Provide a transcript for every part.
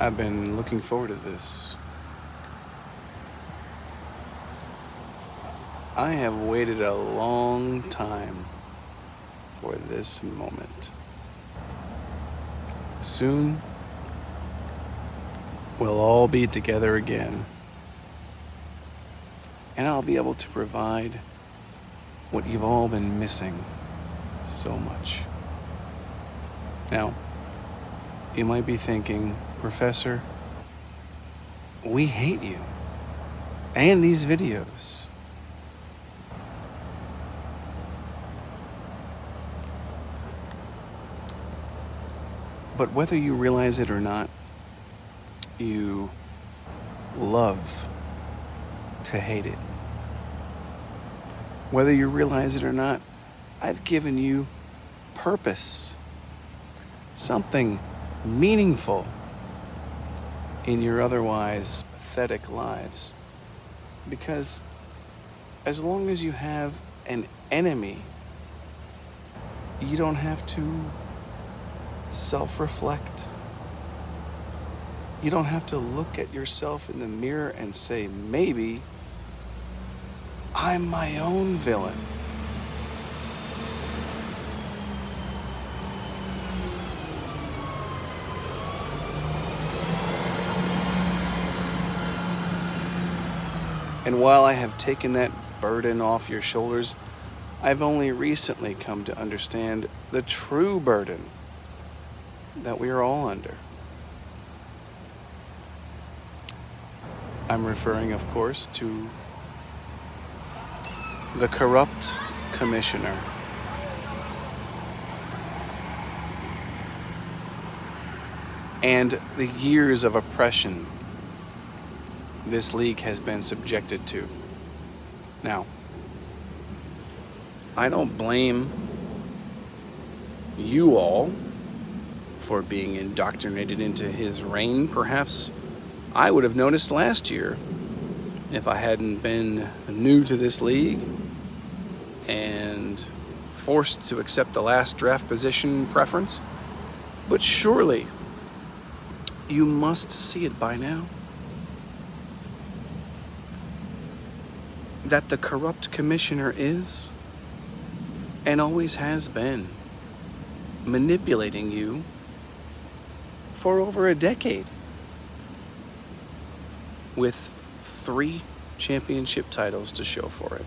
I've been looking forward to this. I have waited a long time for this moment. Soon, we'll all be together again, and I'll be able to provide what you've all been missing so much. Now, you might be thinking, Professor, we hate you and these videos. But whether you realize it or not, you love to hate it. Whether you realize it or not, I've given you purpose, something meaningful in your otherwise pathetic lives. Because as long as you have an enemy, you don't have to self-reflect. You don't have to look at yourself in the mirror and say, maybe I'm my own villain. And while I have taken that burden off your shoulders, I've only recently come to understand the true burden that we are all under. I'm referring, of course, to the corrupt commissioner. And the years of oppression this league has been subjected to. Now, I don't blame you all for being indoctrinated into his reign. Perhaps I would have noticed last year if I hadn't been new to this league and forced to accept the last draft position preference. But surely you must see it by now that the corrupt commissioner is and always has been manipulating you for over a decade with 3 championship titles to show for it.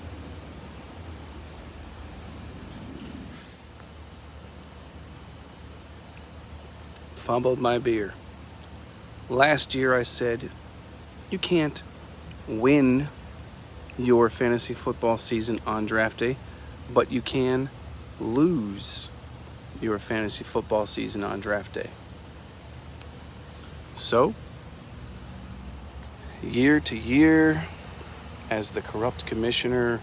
Fumbled my beer. Last year I said, you can't win your fantasy football season on draft day, but you can lose your fantasy football season on draft day. So, year to year, as the corrupt commissioner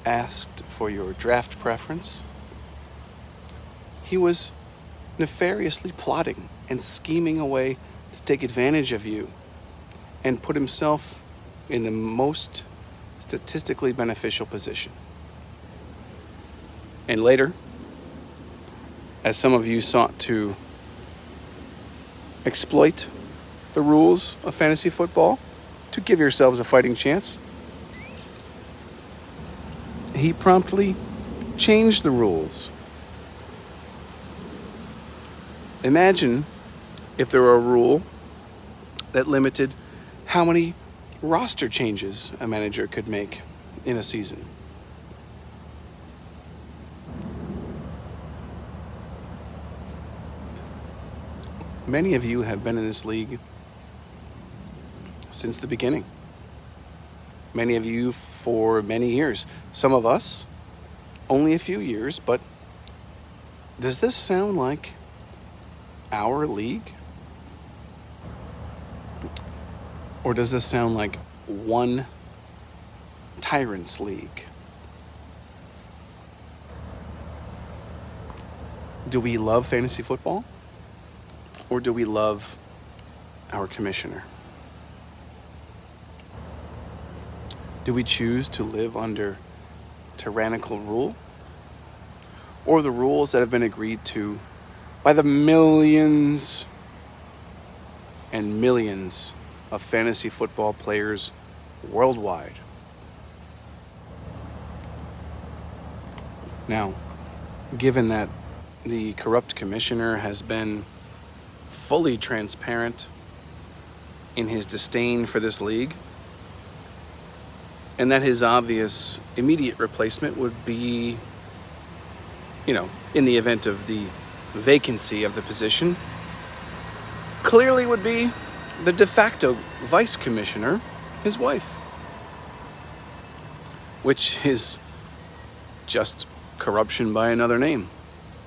asked for your draft preference, he was nefariously plotting and scheming a way to take advantage of you and put himself in the most statistically beneficial position. And later, as some of you sought to exploit the rules of fantasy football to give yourselves a fighting chance, he promptly changed the rules. Imagine if there were a rule that limited how many roster changes a manager could make in a season. Many of you have been in this league since the beginning. Many of you for many years. Some of us only a few years, but does this sound like our league? Or does this sound like one tyrant's league? Do we love fantasy football? Or do we love our commissioner? Do we choose to live under tyrannical rule? Or the rules that have been agreed to by the millions and millions of fantasy football players worldwide. Now, given that the corrupt commissioner has been fully transparent in his disdain for this league, and that his obvious immediate replacement would be, in the event of the vacancy of the position, clearly would be the de facto vice commissioner, his wife, which is just corruption by another name,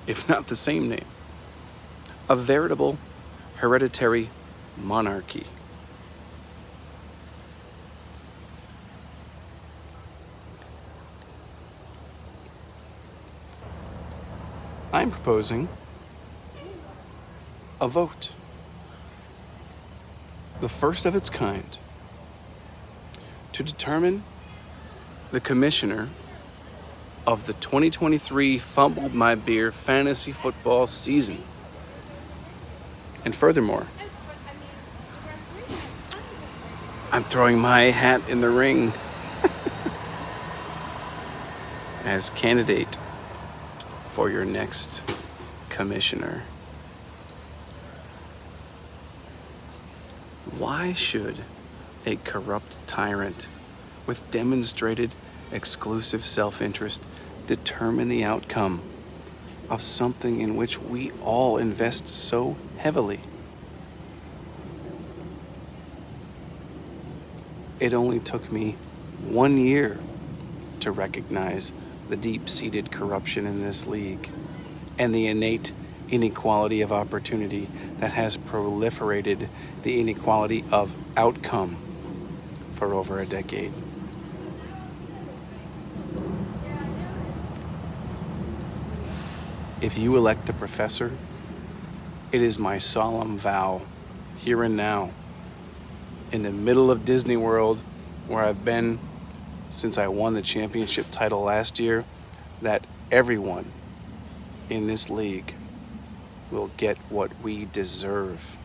if not the same name. A veritable hereditary monarchy. I'm proposing a vote, the first of its kind, to determine the commissioner of the 2023 Fumbled My Beer fantasy football season. And furthermore, I'm throwing my hat in the ring as candidate for your next commissioner. Why should a corrupt tyrant with demonstrated exclusive self-interest determine the outcome of something in which we all invest so heavily? It only took me 1 year to recognize the deep-seated corruption in this league and the innate inequality of opportunity that has proliferated the inequality of outcome for over a decade. If you elect a professor, it is my solemn vow, here and now, in the middle of Disney World, where I've been since I won the championship title last year, that everyone in this league will get what we deserve.